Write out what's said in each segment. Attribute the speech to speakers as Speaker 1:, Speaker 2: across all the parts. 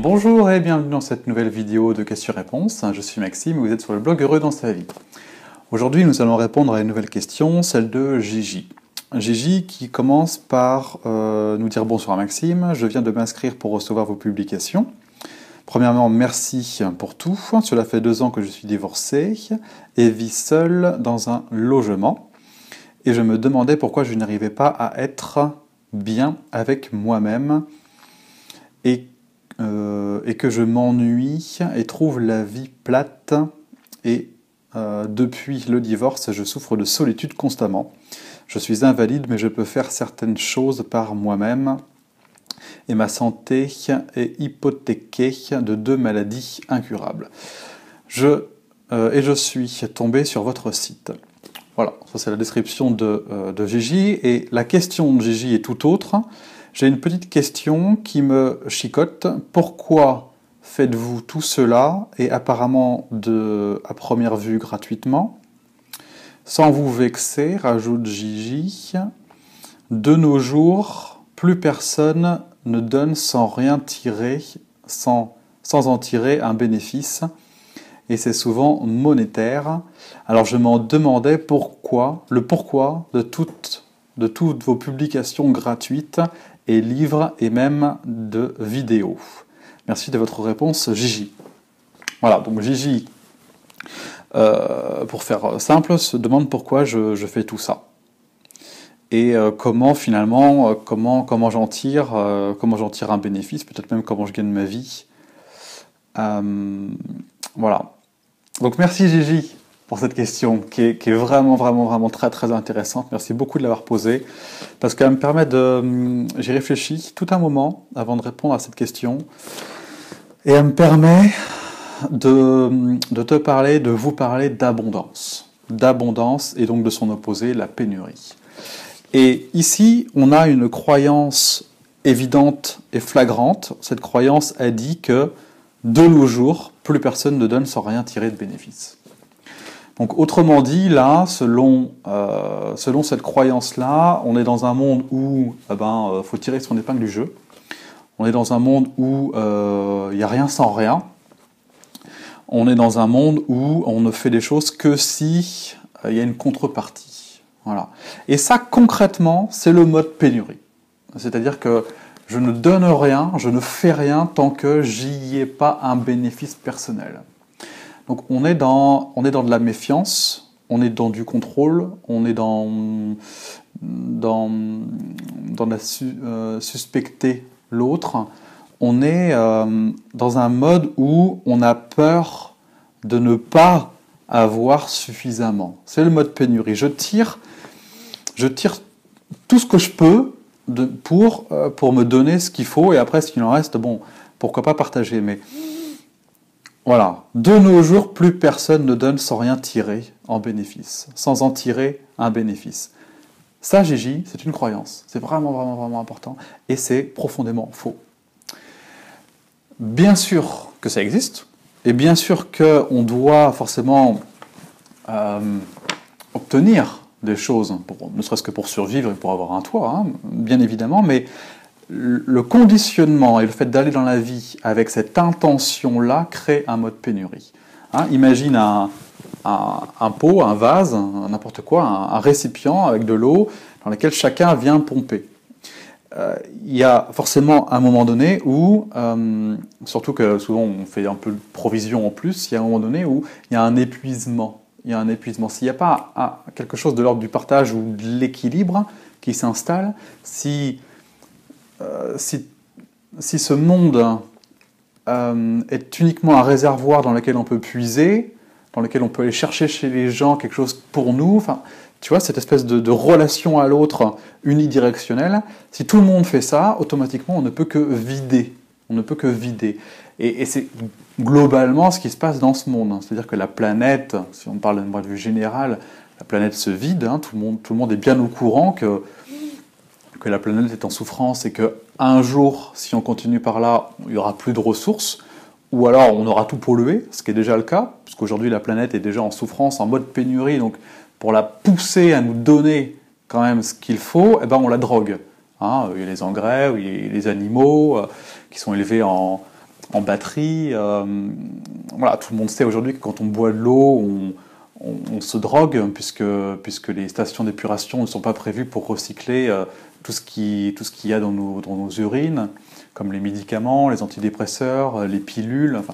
Speaker 1: Bonjour et bienvenue dans cette nouvelle vidéo de questions-réponses. Je suis Maxime et vous êtes sur le blog Heureux dans sa vie. Aujourd'hui, nous allons répondre à une nouvelle question, celle de Gigi. Gigi qui commence par nous dire bonsoir Maxime, je viens de m'inscrire pour recevoir vos publications. Premièrement, merci pour tout. Cela fait 2 ans que je suis divorcée et vis seule dans un logement. Et je me demandais pourquoi je n'arrivais pas à être bien avec moi-même et que je m'ennuie et trouve la vie plate. Et depuis le divorce, je souffre de solitude constamment. Je suis invalide, mais je peux faire certaines choses par moi-même. Et ma santé est hypothéquée de 2 maladies incurables. Je suis tombé sur votre site. Voilà, ça c'est la description de Gigi. Et la question de Gigi est tout autre. J'ai une petite question qui me chicote. Pourquoi faites-vous tout cela, et apparemment à première vue gratuitement, sans vous vexer, rajoute Gigi, de nos jours, plus personne ne donne sans rien tirer, sans en tirer un bénéfice, et c'est souvent monétaire. Alors je m'en demandais le pourquoi de toutes vos publications gratuites et livres et même de vidéos. Merci de votre réponse, Gigi. Voilà, donc Gigi, pour faire simple, se demande pourquoi je fais tout ça. Et comment finalement, comment j'en tire un bénéfice, peut-être même comment je gagne ma vie. Voilà. Donc merci Gigi pour cette question qui est vraiment très très intéressante. Merci beaucoup de l'avoir posée parce qu'elle me permet j'y réfléchis tout un moment avant de répondre à cette question et elle me permet de vous parler d'abondance et donc de son opposé, la pénurie. Et ici, on a une croyance évidente et flagrante. Cette croyance a dit que de nos jours, plus personne ne donne sans rien tirer de bénéfice. Donc autrement dit, là, selon cette croyance-là, on est dans un monde où faut tirer son épingle du jeu. On est dans un monde où il n'y a rien sans rien. On est dans un monde où on ne fait des choses que si il y a une contrepartie. Voilà. Et ça, concrètement, c'est le mode pénurie. C'est-à-dire que je ne donne rien, je ne fais rien tant que j'y ai pas un bénéfice personnel. Donc on est dans de la méfiance, on est dans du contrôle, on est dans suspecter l'autre. On est dans un mode où on a peur de ne pas avoir suffisamment. C'est le mode pénurie. Je tire tout ce que je peux pour me donner ce qu'il faut, et après ce qu'il en reste, bon, pourquoi pas partager. Mais voilà, de nos jours, plus personne ne donne sans rien tirer en bénéfice, sans en tirer un bénéfice. Ça, Gigi, c'est une croyance. C'est vraiment important, et c'est profondément faux. Bien sûr que ça existe, et bien sûr qu'on doit forcément obtenir des choses, ne serait-ce que pour survivre et pour avoir un toit, hein, bien évidemment, mais le conditionnement et le fait d'aller dans la vie avec cette intention-là crée un mode pénurie. Hein, imagine un pot, un vase, n'importe quoi, un récipient avec de l'eau dans lequel chacun vient pomper. Il y a forcément un moment donné où, surtout que souvent on fait un peu de provision en plus, il y a un moment donné où il y a un épuisement. S'il n'y a pas quelque chose de l'ordre du partage ou de l'équilibre qui s'installe, si ce monde est uniquement un réservoir dans lequel on peut puiser, dans lequel on peut aller chercher chez les gens quelque chose pour nous, enfin, tu vois, cette espèce de relation à l'autre unidirectionnelle, si tout le monde fait ça, automatiquement, on ne peut que vider. Et c'est globalement ce qui se passe dans ce monde. C'est-à-dire que la planète, si on parle d'un point de vue général, la planète se vide, hein, tout le monde est bien au courant que la planète est en souffrance et qu'un jour, si on continue par là, il n'y aura plus de ressources, ou alors on aura tout pollué, ce qui est déjà le cas, puisqu'aujourd'hui la planète est déjà en souffrance, en mode pénurie, donc pour la pousser à nous donner quand même ce qu'il faut, eh ben on la drogue. Hein, il y a les engrais, il y a les animaux qui sont élevés en batterie. Voilà, tout le monde sait aujourd'hui que quand on boit de l'eau, on se drogue, puisque les stations d'épuration ne sont pas prévues pour recycler tout ce qu'il y a dans nos urines, comme les médicaments, les antidépresseurs, les pilules. Enfin,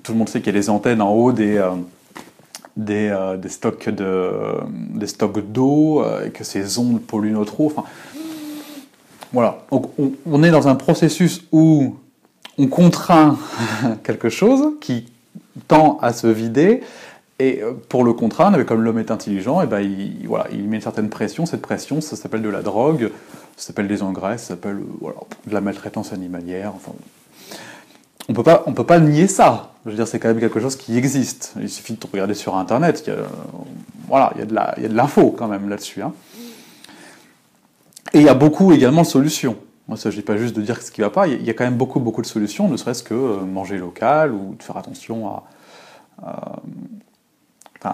Speaker 1: tout le monde sait qu'il y a les antennes en haut des stocks d'eau, et que ces ondes polluent notre eau. Enfin, voilà. Donc, on est dans un processus où on contraint quelque chose qui tend à se vider, et pour le contraindre, comme l'homme est intelligent, et ben il met une certaine pression. Cette pression, ça s'appelle de la drogue, ça s'appelle des engrais, ça s'appelle de la maltraitance animalière. Enfin, on peut pas nier ça. Je veux dire, c'est quand même quelque chose qui existe. Il suffit de regarder sur Internet. Il y a de l'info quand même là-dessus. Hein. Et il y a beaucoup également de solutions. Moi, ça, je ne dis pas juste de dire ce qui ne va pas. Il y a quand même beaucoup de solutions, ne serait-ce que manger local ou de faire attention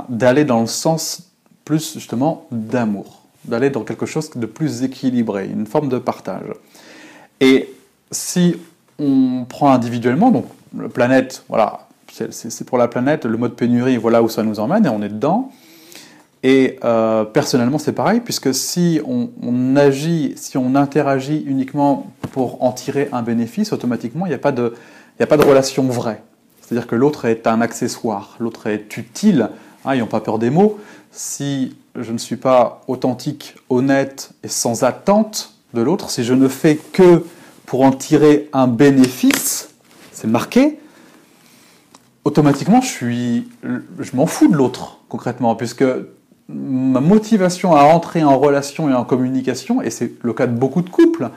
Speaker 1: d'aller dans le sens plus justement d'amour, d'aller dans quelque chose de plus équilibré, une forme de partage. Et si on prend individuellement, donc la planète, voilà, c'est pour la planète, le mode pénurie, voilà où ça nous emmène, et on est dedans. Et personnellement, c'est pareil, puisque si on agit, si on interagit uniquement pour en tirer un bénéfice, automatiquement, il n'y a pas de relation vraie. C'est-à-dire que l'autre est un accessoire, l'autre est utile, hein, n'ayons pas peur des mots. Si je ne suis pas authentique, honnête et sans attente de l'autre, si je ne fais que pour en tirer un bénéfice, c'est marqué, automatiquement, je m'en fous de l'autre, concrètement, puisque ma motivation à entrer en relation et en communication, et c'est le cas de beaucoup de couples,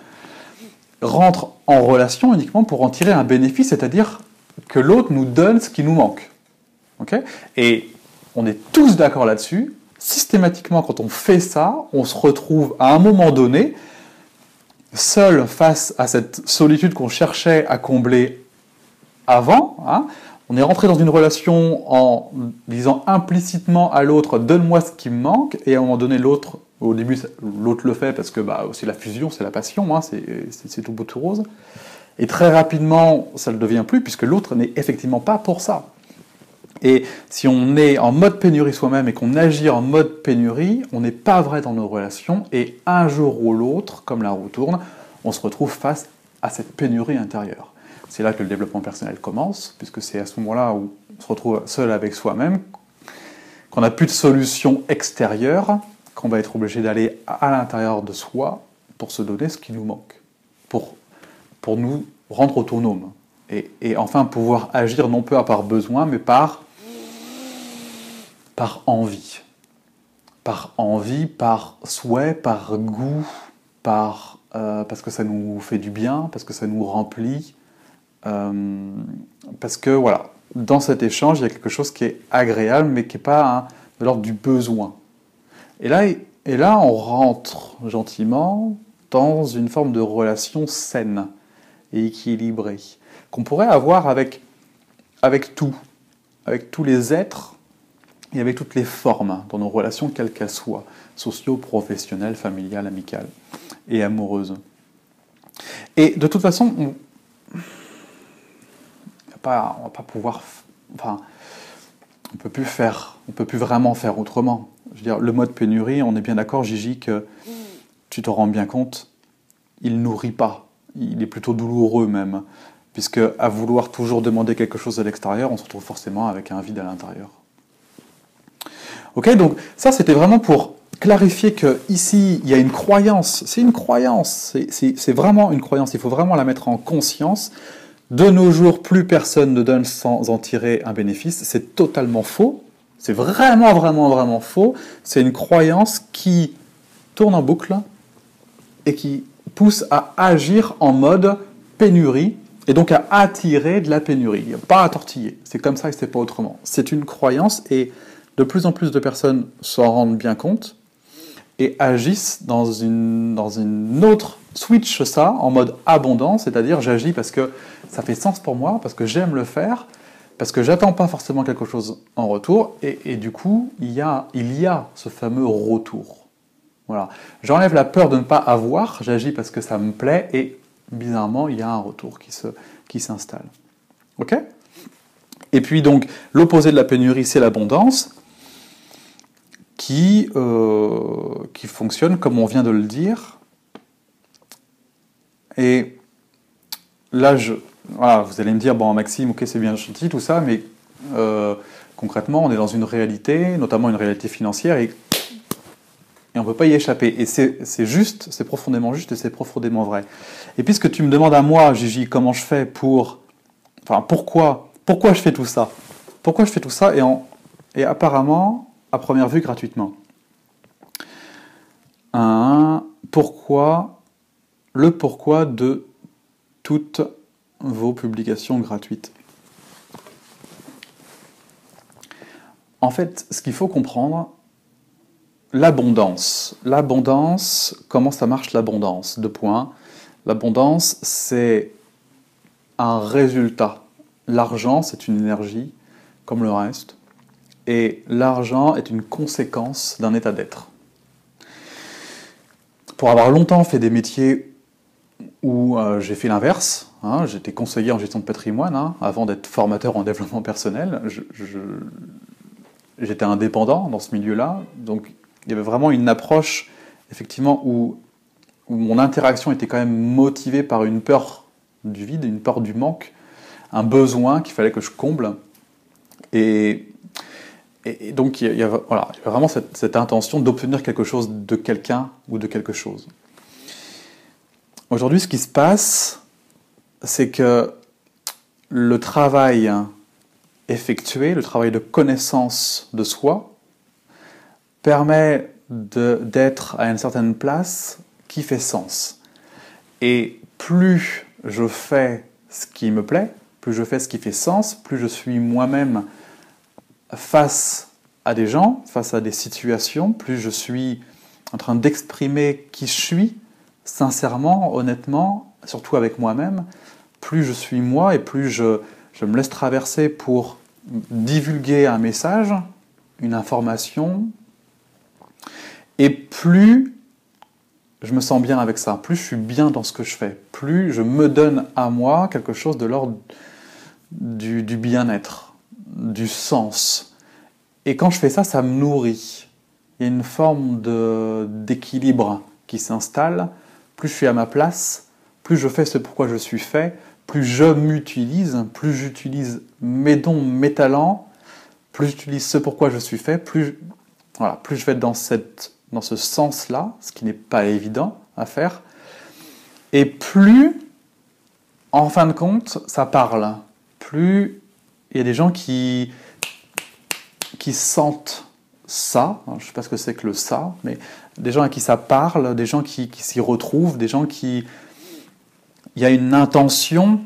Speaker 1: rentre en relation uniquement pour en tirer un bénéfice, c'est-à-dire que l'autre nous donne ce qui nous manque. Okay ? Et on est tous d'accord là-dessus. Systématiquement, quand on fait ça, on se retrouve à un moment donné seul face à cette solitude qu'on cherchait à combler avant. Hein. On est rentré dans une relation en disant implicitement à l'autre « donne-moi ce qui me manque » et à un moment donné, l'autre, au début, l'autre le fait parce que c'est la fusion, c'est la passion, hein, c'est tout beau tout rose. Et très rapidement, ça ne le devient plus puisque l'autre n'est effectivement pas pour ça. Et si on est en mode pénurie soi-même et qu'on agit en mode pénurie, on n'est pas vrai dans nos relations et un jour ou l'autre, comme la roue tourne, on se retrouve face à cette pénurie intérieure. C'est là que le développement personnel commence, puisque c'est à ce moment-là où on se retrouve seul avec soi-même, qu'on n'a plus de solution extérieure, qu'on va être obligé d'aller à l'intérieur de soi pour se donner ce qui nous manque, pour nous rendre autonomes, et enfin pouvoir agir non pas par besoin, mais par envie. Par envie, par souhait, par goût, parce que ça nous fait du bien, parce que ça nous remplit, parce que voilà, dans cet échange, il y a quelque chose qui est agréable, mais qui n'est pas de l'ordre du besoin. Et là, on rentre gentiment dans une forme de relation saine et équilibrée, qu'on pourrait avoir avec tout, avec tous les êtres et avec toutes les formes dans nos relations, quelles qu'elles soient, socio, professionnelles, familiales, amicales et amoureuses. Et de toute façon, on va pas pouvoir, enfin, on peut plus vraiment faire autrement. Je veux dire, le mode pénurie, on est bien d'accord, Gigi, que tu te rends bien compte, il nourrit pas, il est plutôt douloureux même, puisque à vouloir toujours demander quelque chose à l'extérieur, on se retrouve forcément avec un vide à l'intérieur. Ok, donc ça c'était vraiment pour clarifier que ici il y a une croyance, c'est une croyance, c'est vraiment une croyance, il faut vraiment la mettre en conscience. De nos jours, plus personne ne donne sans en tirer un bénéfice. C'est totalement faux. C'est vraiment, vraiment, vraiment faux. C'est une croyance qui tourne en boucle et qui pousse à agir en mode pénurie et donc à attirer de la pénurie. Pas à tortiller. C'est comme ça et c'est pas autrement. C'est une croyance et de plus en plus de personnes s'en rendent bien compte et agissent dans une autre switch ça en mode abondance, c'est-à-dire j'agis parce que ça fait sens pour moi, parce que j'aime le faire, parce que j'attends pas forcément quelque chose en retour, et du coup, il y a ce fameux retour. Voilà. J'enlève la peur de ne pas avoir, j'agis parce que ça me plaît, et bizarrement, il y a un retour qui s'installe. Ok ? Et puis donc, l'opposé de la pénurie, c'est l'abondance, qui fonctionne comme on vient de le dire. Et là, voilà, vous allez me dire, bon Maxime, ok, c'est bien gentil tout ça, mais concrètement, on est dans une réalité, notamment une réalité financière, et on ne peut pas y échapper. Et c'est juste, c'est profondément juste et c'est profondément vrai. Et puisque tu me demandes à moi, Gigi, comment je fais pourquoi je fais tout ça? Pourquoi je fais tout ça et apparemment, à première vue, gratuitement. Pourquoi de toutes vos publications gratuites? En fait, ce qu'il faut comprendre, l'abondance. L'abondance, comment ça marche l'abondance? 2 points. L'abondance, c'est un résultat. L'argent, c'est une énergie, comme le reste. Et l'argent est une conséquence d'un état d'être. Pour avoir longtemps fait des métiers où j'ai fait l'inverse, j'étais conseiller en gestion de patrimoine, avant d'être formateur en développement personnel, j'étais indépendant dans ce milieu-là, donc il y avait vraiment une approche, effectivement, où mon interaction était quand même motivée par une peur du vide, une peur du manque, un besoin qu'il fallait que je comble. Et donc il y a vraiment cette intention d'obtenir quelque chose de quelqu'un ou de quelque chose. Aujourd'hui, ce qui se passe, c'est que le travail effectué, le travail de connaissance de soi, permet d'être à une certaine place qui fait sens. Et plus je fais ce qui me plaît, plus je fais ce qui fait sens, plus je suis moi-même face à des gens, face à des situations, plus je suis en train d'exprimer qui je suis, sincèrement, honnêtement, surtout avec moi-même, plus je suis moi et plus je me laisse traverser pour divulguer un message, une information, et plus je me sens bien avec ça, plus je suis bien dans ce que je fais, plus je me donne à moi quelque chose de l'ordre du bien-être, du sens. Et quand je fais ça, ça me nourrit. Il y a une forme d'équilibre qui s'installe. Plus je suis à ma place, plus je fais ce pourquoi je suis fait, plus je m'utilise, plus j'utilise mes dons, mes talents, plus j'utilise ce pourquoi je suis fait, plus je vais être dans ce sens-là, ce qui n'est pas évident à faire, et plus, en fin de compte, ça parle. Plus il y a des gens qui sentent ça, je ne sais pas ce que c'est que le ça, mais des gens à qui ça parle, des gens qui s'y retrouvent, des gens qui... Il y a une intention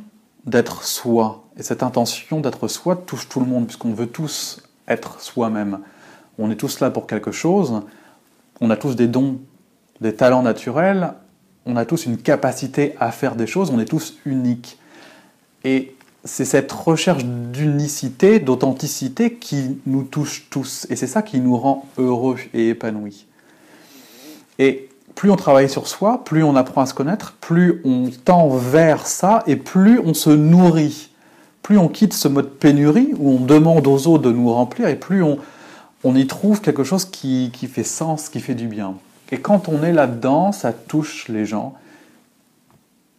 Speaker 1: d'être soi, et cette intention d'être soi touche tout le monde, puisqu'on veut tous être soi-même. On est tous là pour quelque chose, on a tous des dons, des talents naturels, on a tous une capacité à faire des choses, on est tous uniques. Et c'est cette recherche d'unicité, d'authenticité qui nous touche tous. Et c'est ça qui nous rend heureux et épanouis. Et plus on travaille sur soi, plus on apprend à se connaître, plus on tend vers ça et plus on se nourrit. Plus on quitte ce mode pénurie où on demande aux autres de nous remplir et plus on y trouve quelque chose qui fait sens, qui fait du bien. Et quand on est là-dedans, ça touche les gens.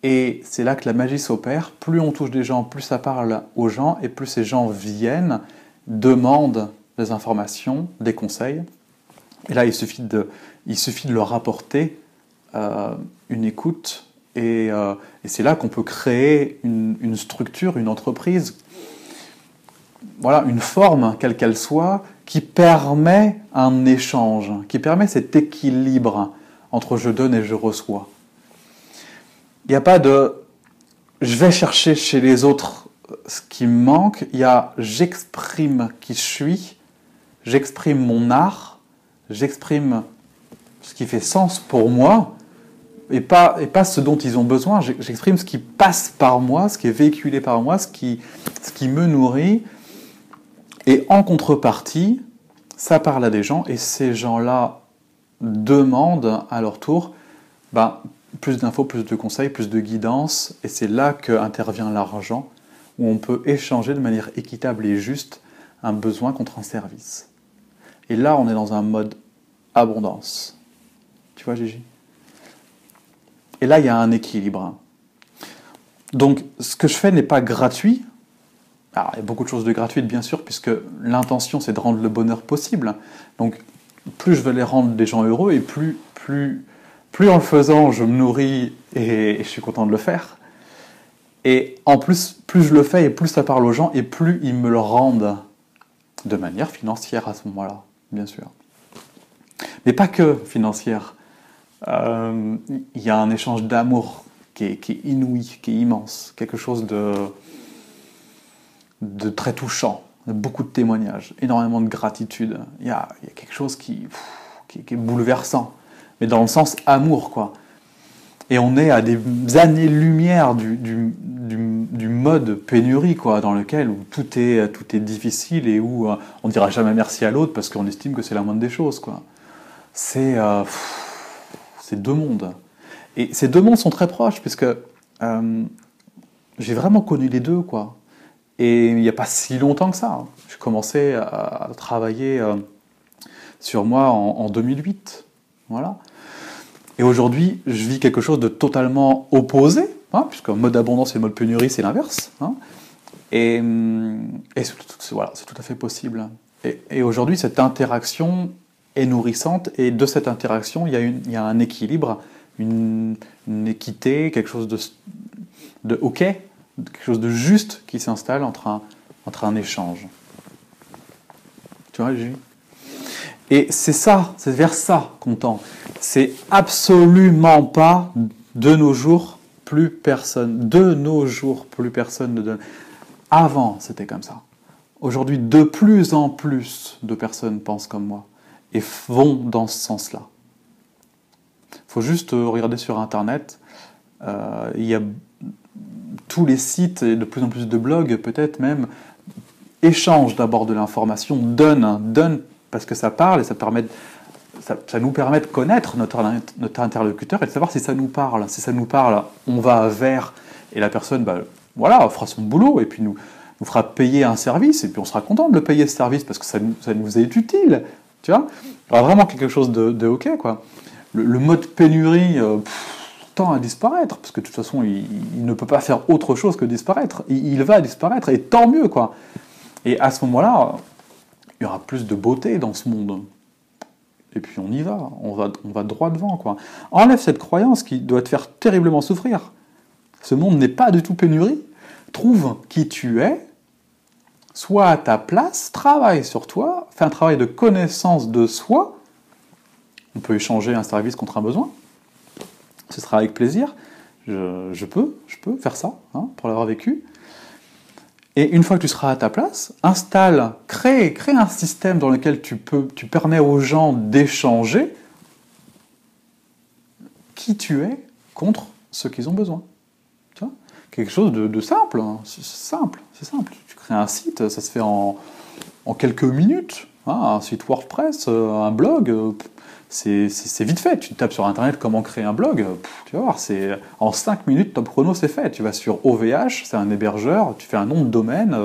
Speaker 1: Et c'est là que la magie s'opère. Plus on touche des gens, plus ça parle aux gens, et plus ces gens viennent, demandent des informations, des conseils. Et là, il suffit de leur apporter une écoute, et c'est là qu'on peut créer une structure, une entreprise, voilà, une forme, quelle qu'elle soit, qui permet un échange, qui permet cet équilibre entre je donne et je reçois. Il n'y a pas de « je vais chercher chez les autres ce qui me manque », il y a « j'exprime qui je suis, j'exprime mon art, j'exprime ce qui fait sens pour moi, et pas ce dont ils ont besoin, j'exprime ce qui passe par moi, ce qui est véhiculé par moi, ce qui me nourrit, et en contrepartie, ça parle à des gens, et ces gens-là demandent à leur tour plus d'infos, plus de conseils, plus de guidance, et c'est là qu'intervient l'argent, où on peut échanger de manière équitable et juste un besoin contre un service. Et là, on est dans un mode abondance. Tu vois, Gigi? Et là, il y a un équilibre. Donc, ce que je fais n'est pas gratuit. Alors, il y a beaucoup de choses de gratuites, bien sûr, puisque l'intention, c'est de rendre le bonheur possible. Donc, plus je veux les rendre des gens heureux, et plus en le faisant, je me nourris et je suis content de le faire. Et en plus, plus je le fais, et plus ça parle aux gens, et plus ils me le rendent de manière financière à ce moment-là, bien sûr. Mais pas que financière. Il y a un échange d'amour qui est inouï, qui est immense, quelque chose de très touchant, beaucoup de témoignages, énormément de gratitude. Il y a quelque chose qui est bouleversant, mais dans le sens amour, quoi. Et on est à des années-lumière du mode pénurie, quoi, dans lequel où tout est difficile et où on ne dira jamais merci à l'autre parce qu'on estime que c'est la moindre des choses, quoi. C'est deux mondes. Et ces deux mondes sont très proches, puisque j'ai vraiment connu les deux, quoi. Et il n'y a pas si longtemps que ça. J'ai commencé à travailler sur moi en 2008. Voilà. Et aujourd'hui, je vis quelque chose de totalement opposé, hein, puisque mode abondance et mode pénurie, c'est l'inverse. Hein. Et voilà, c'est tout à fait possible. Et aujourd'hui, cette interaction est nourrissante, et de cette interaction, il y a un équilibre, une équité, quelque chose de OK, quelque chose de juste qui s'installe entre un échange. Tu vois, Julie? Et c'est ça, c'est vers ça qu'on tend. C'est absolument pas de nos jours plus personne. De nos jours plus personne ne donne. Avant, c'était comme ça. Aujourd'hui, de plus en plus de personnes pensent comme moi et vont dans ce sens-là. Il faut juste regarder sur Internet. Il y a tous les sites et de plus en plus de blogs, peut-être même, échangent d'abord de l'information, donnent parce que ça parle et ça nous permet de connaître notre interlocuteur et de savoir si ça nous parle. Si ça nous parle, on va vers, et la personne voilà, fera son boulot et puis nous fera payer un service, et puis on sera content de le payer ce service parce que ça nous est utile. Tu vois, il y aura vraiment quelque chose de OK, quoi. Le mode pénurie tend à disparaître, parce que de toute façon, il ne peut pas faire autre chose que disparaître. Il va disparaître, et tant mieux, quoi. Et à ce moment-là, il y aura plus de beauté dans ce monde. Et puis on y va, on va droit devant, quoi. Enlève cette croyance qui doit te faire terriblement souffrir. Ce monde n'est pas du tout pénurie. Trouve qui tu es, sois à ta place, travaille sur toi, fais un travail de connaissance de soi. On peut échanger un service contre un besoin. Ce sera avec plaisir. Je peux faire ça, hein, pour l'avoir vécu. Et une fois que tu seras à ta place, crée un système dans lequel tu permets aux gens d'échanger qui tu es contre ce qu'ils ont besoin. Tu vois, quelque chose de simple, hein. C'est simple. Tu crées un site, ça se fait en quelques minutes. Hein, un site WordPress, un blog, c'est vite fait. Tu tapes sur Internet comment créer un blog, tu vas voir, en 5 minutes, top chrono, c'est fait. Tu vas sur OVH, c'est un hébergeur, tu fais un nom de domaine,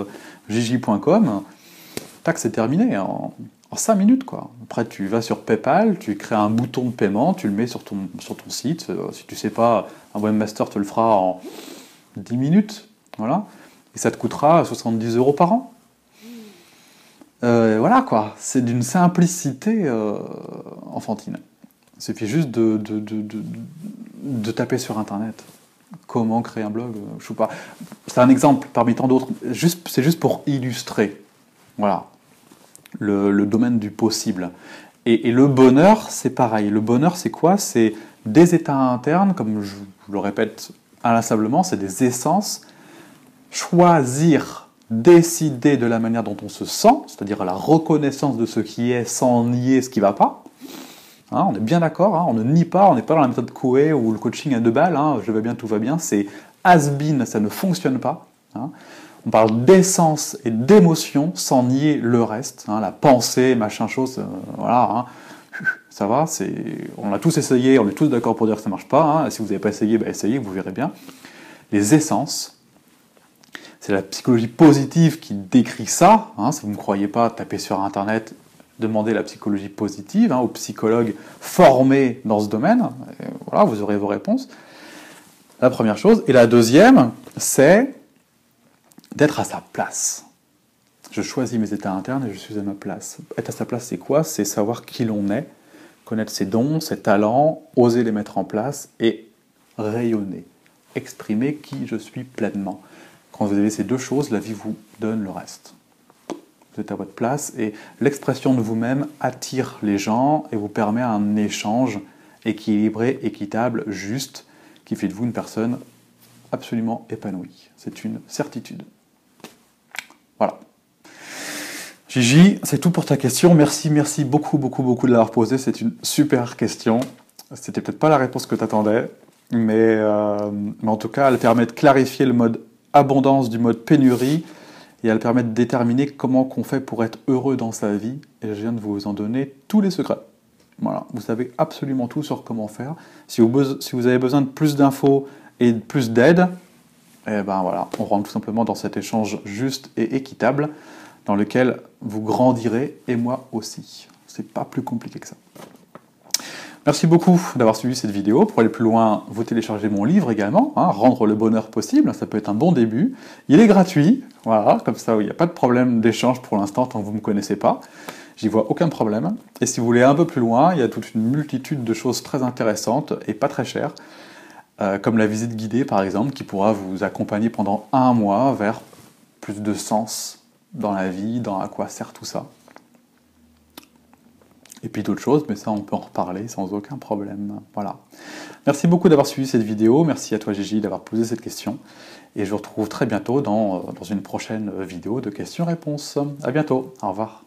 Speaker 1: jj.com, tac, c'est terminé, en 5 minutes, quoi. Après, tu vas sur PayPal, tu crées un bouton de paiement, tu le mets sur ton site. Si tu sais pas, un webmaster te le fera en 10 minutes, voilà. Et ça te coûtera 70 € par an. Voilà, quoi, c'est d'une simplicité enfantine. Il suffit juste de taper sur Internet. Comment créer un blog, je sais pas. C'est un exemple parmi tant d'autres. C'est juste pour illustrer. Voilà. Le domaine du possible. Et le bonheur, c'est pareil. Le bonheur, c'est quoi? C'est des états internes, comme je le répète inlassablement, c'est des essences. Choisir, décider de la manière dont on se sent, c'est-à-dire la reconnaissance de ce qui est sans nier ce qui ne va pas. Hein, on est bien d'accord, hein, on ne nie pas, on n'est pas dans la méthode Coué ou le coaching à 2 balles, hein, je vais bien, tout va bien, c'est has-been, ça ne fonctionne pas. Hein. On parle d'essence et d'émotion sans nier le reste, hein, la pensée, machin chose, voilà, hein, Ça va, on a tous essayé, on est tous d'accord pour dire que ça marche pas. Hein. Si vous n'avez pas essayé, essayez, vous verrez bien. Les essences, c'est la psychologie positive qui décrit ça. Hein. Si vous ne croyez pas, tapez sur Internet, demandez la psychologie positive aux psychologues formés dans ce domaine. Et voilà, vous aurez vos réponses. La première chose. Et la deuxième, c'est d'être à sa place. Je choisis mes états internes et je suis à ma place. Être à sa place, c'est quoi? C'est savoir qui l'on est, connaître ses dons, ses talents, oser les mettre en place et rayonner, exprimer qui je suis pleinement. Quand vous avez ces deux choses, la vie vous donne le reste. Vous êtes à votre place et l'expression de vous-même attire les gens et vous permet un échange équilibré, équitable, juste, qui fait de vous une personne absolument épanouie. C'est une certitude. Voilà. Gigi, c'est tout pour ta question. Merci beaucoup de l'avoir posée. C'est une super question. C'était peut-être pas la réponse que tu attendais, mais en tout cas, elle permet de clarifier le mode abondance du mode pénurie et elle permet de déterminer comment on fait pour être heureux dans sa vie. Et je viens de vous en donner tous les secrets. Voilà, vous savez absolument tout sur comment faire. Si vous avez besoin de plus d'infos et de plus d'aide, eh ben voilà, on rentre tout simplement dans cet échange juste et équitable dans lequel vous grandirez et moi aussi. C'est pas plus compliqué que ça. Merci beaucoup d'avoir suivi cette vidéo. Pour aller plus loin, vous téléchargez mon livre également, Rendre le bonheur possible, ça peut être un bon début. Il est gratuit, voilà, comme ça il n'y a pas de problème d'échange pour l'instant tant que vous ne me connaissez pas. J'y vois aucun problème. Et si vous voulez un peu plus loin, il y a toute une multitude de choses très intéressantes et pas très chères, comme la visite guidée par exemple, qui pourra vous accompagner pendant 1 mois vers plus de sens dans la vie, dans à quoi sert tout ça. Et puis d'autres choses, mais ça on peut en reparler sans aucun problème. Voilà. Merci beaucoup d'avoir suivi cette vidéo, merci à toi Gigi d'avoir posé cette question, et je vous retrouve très bientôt dans une prochaine vidéo de questions-réponses. À bientôt, au revoir.